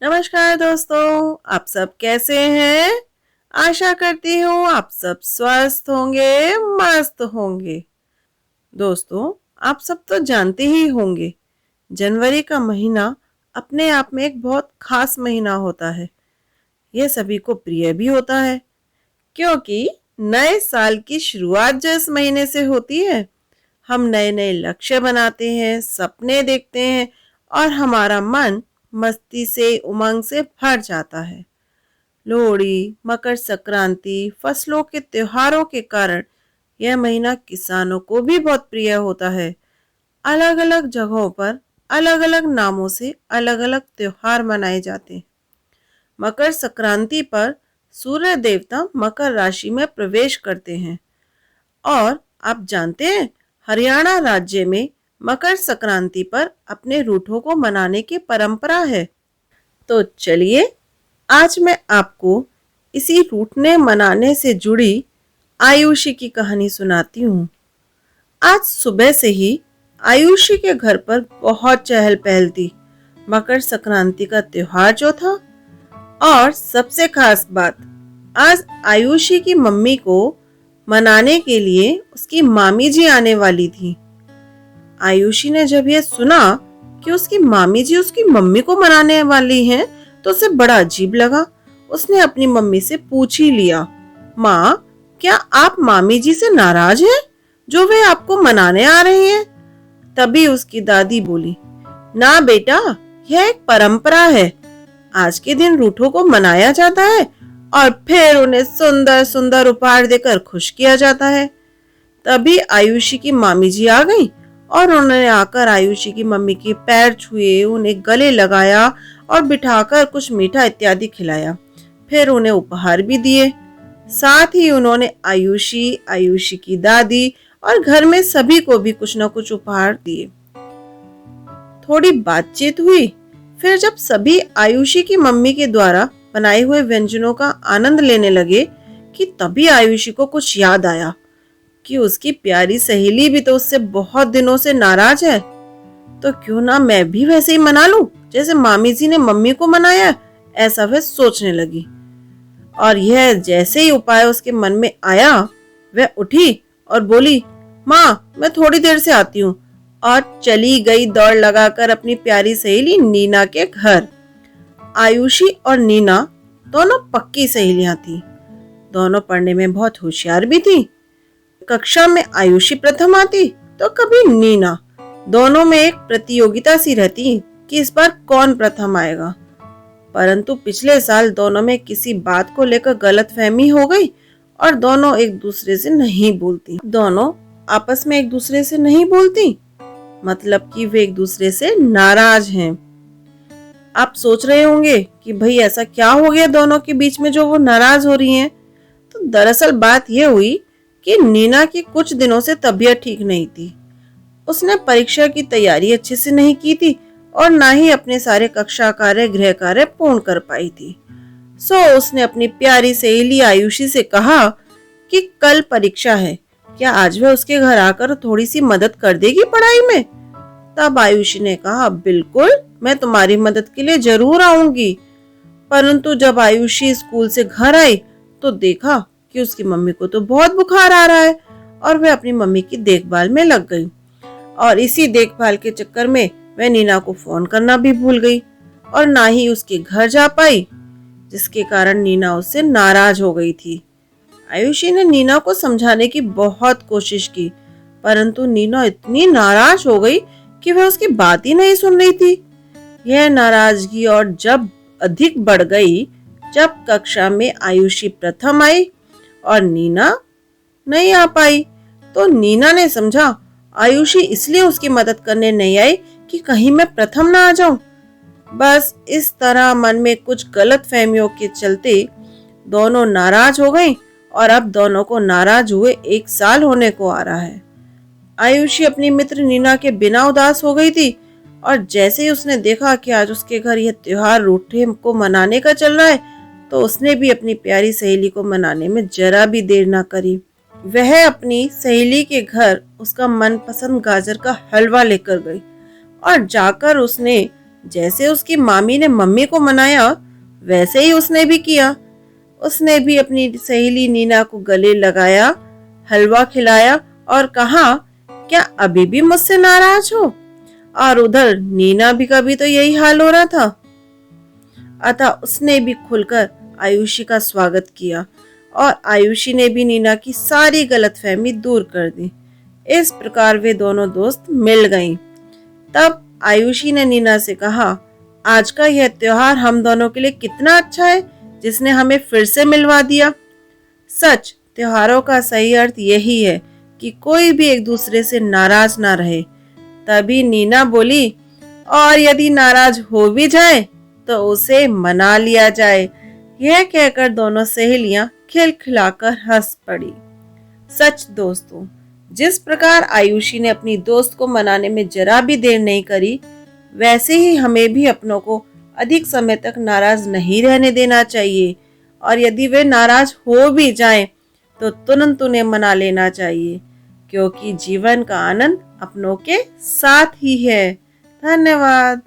नमस्कार दोस्तों, आप सब कैसे हैं? आशा करती हूँ आप सब स्वस्थ होंगे, मस्त होंगे। दोस्तों, आप सब तो जानते ही होंगे, जनवरी का महीना अपने आप में एक बहुत खास महीना होता है। यह सभी को प्रिय भी होता है, क्योंकि नए साल की शुरुआत जो इस महीने से होती है, हम नए नए लक्ष्य बनाते हैं, सपने देखते हैं और हमारा मन मस्ती से, उमंग से भर जाता है। लोहड़ी, मकर संक्रांति, फसलों के त्योहारों के कारण यह महीना किसानों को भी बहुत प्रिय होता है। अलग अलग जगहों पर अलग अलग नामों से अलग अलग त्योहार मनाए जाते हैं। मकर संक्रांति पर सूर्य देवता मकर राशि में प्रवेश करते हैं और आप जानते हैं, हरियाणा राज्य में मकर संक्रांति पर अपने रूठों को मनाने की परंपरा है। तो चलिए, आज मैं आपको इसी रूठने मनाने से जुड़ी आयुषी की कहानी सुनाती हूँ। आज सुबह से ही आयुषी के घर पर बहुत चहल पहल थी। मकर संक्रांति का त्योहार जो था, और सबसे खास बात, आज आयुषी की मम्मी को मनाने के लिए उसकी मामी जी आने वाली थी। आयुषी ने जब यह सुना कि उसकी मामी जी उसकी मम्मी को मनाने वाली हैं, तो उसे बड़ा अजीब लगा। उसने अपनी मम्मी से पूछ ही लिया, माँ, क्या आप मामी जी से नाराज हैं जो वे आपको मनाने आ रही हैं? तभी उसकी दादी बोली, ना बेटा, यह एक परंपरा है। आज के दिन रूठों को मनाया जाता है और फिर उन्हें सुंदर सुंदर उपहार देकर खुश किया जाता है। तभी आयुषी की मामी जी आ गई और उन्होंने आकर आयुषी की मम्मी के पैर छुए, उन्हें गले लगाया और बिठाकर कुछ मीठा इत्यादि खिलाया। फिर उन्हें उपहार भी दिए। साथ ही उन्होंने आयुषी, आयुषी की दादी और घर में सभी को भी कुछ न कुछ उपहार दिए। थोड़ी बातचीत हुई। फिर जब सभी आयुषी की मम्मी के द्वारा बनाए हुए व्यंजनों का आनंद लेने लगे, कि तभी आयुषी को कुछ याद आया कि उसकी प्यारी सहेली भी तो उससे बहुत दिनों से नाराज है। तो क्यों ना मैं भी वैसे ही मना लूं जैसे मामी जी ने मम्मी को मनाया। ऐसा वह सोचने लगी और यह जैसे ही उपाय उसके मन में आया, वह उठी और बोली, माँ, मैं थोड़ी देर से आती हूँ, और चली गई दौड़ लगाकर अपनी प्यारी सहेली नीना के घर। आयुषी और नीना दोनों पक्की सहेलियां थी। दोनों पढ़ने में बहुत होशियार भी थी। कक्षा में आयुषी प्रथम आती तो कभी नीना। दोनों में एक प्रतियोगिता सी रहती कि इस बार कौन प्रथम आएगा। परंतु पिछले साल दोनों में किसी बात को लेकर गलतफहमी हो गई और दोनों एक दूसरे से नहीं बोलती। दोनों आपस में एक दूसरे से नहीं बोलती, मतलब कि वे एक दूसरे से नाराज हैं। आप सोच रहे होंगे कि भाई ऐसा क्या हो गया दोनों के बीच में जो वो नाराज हो रही हैं? तो दरअसल बात यह हुई कि नीना की कुछ दिनों से तबीयत ठीक नहीं थी। उसने परीक्षा की तैयारी अच्छे से नहीं की थी और ना ही अपने सारे कक्षा कार्य, गृह कार्य पूर्ण कर पाई थी। सो उसने अपनी प्यारी सहेली आयुषी से कहा कि कल परीक्षा है, क्या आज वह उसके घर आकर थोड़ी सी मदद कर देगी पढ़ाई में? तब आयुषी ने कहा, बिल्कुल, मैं तुम्हारी मदद के लिए जरूर आऊंगी। परंतु जब आयुषी स्कूल से घर आई तो देखा कि उसकी मम्मी को तो बहुत बुखार आ रहा है और वह अपनी मम्मी की देखभाल में लग गई। और इसी देखभाल के चक्कर में वह नीना को फोन करना भी भूल गई और ना ही उसके घर जा पाई, जिसके कारण नीना उससे नाराज हो गई थी। आयुषी ने नीना को समझाने की बहुत कोशिश की, परंतु नीना इतनी नाराज हो गई कि वह उसकी बात ही नहीं सुन रही थी। यह नाराजगी और जब अधिक बढ़ गई जब कक्षा में आयुषी प्रथम आई और नीना नहीं आ पाई। तो नीना ने समझा आयुषी इसलिए उसकी मदद करने नहीं आई कि कहीं मैं प्रथम ना आ जाऊं। बस इस तरह मन में कुछ गलत फहमियों के चलते दोनों नाराज हो गई और अब दोनों को नाराज हुए 1 साल होने को आ रहा है। आयुषी अपनी मित्र नीना के बिना उदास हो गई थी और जैसे ही उसने देखा कि आज उसके घर यह त्योहार रूठे को मनाने का चल रहा है, तो उसने भी अपनी प्यारी सहेली को मनाने में जरा भी देर ना करी। वह अपनी सहेली के घर उसका मनपसंद गाजर का हलवा लेकर गई और जाकर उसने जैसे उसकी मामी ने मम्मी को मनाया वैसे ही उसने भी किया। उसने भी अपनी सहेली नीना को गले लगाया, हलवा खिलाया और कहा, क्या अभी भी मुझसे नाराज हो? और उधर नीना भी कभी तो यही हाल हो रहा था। अतः उसने भी खुलकर आयुषी का स्वागत किया और आयुषी ने भी नीना की सारी गलतफहमी दूर कर दी। इस प्रकार वे दोनों दोस्त मिल गईं। तब आयुषी ने नीना से कहा, आज का यह त्योहार हम दोनों के लिए कितना अच्छा है, जिसने हमें फिर से मिलवा दिया। सच, त्योहारों का सही अर्थ यही है कि कोई भी एक दूसरे से नाराज ना रहे। तभी नीना बोली, और यदि नाराज हो भी जाए तो उसे मना लिया जाए। यह कहकर दोनों सहेलियां खिलखिलाकर हंस पड़ी। सच दोस्तों, जिस प्रकार आयुषी ने अपनी दोस्त को मनाने में जरा भी देर नहीं करी, वैसे ही हमें भी अपनों को अधिक समय तक नाराज नहीं रहने देना चाहिए। और यदि वे नाराज हो भी जाएं, तो तुरंत उन्हें मना लेना चाहिए, क्योंकि जीवन का आनंद अपनों के साथ ही है। धन्यवाद।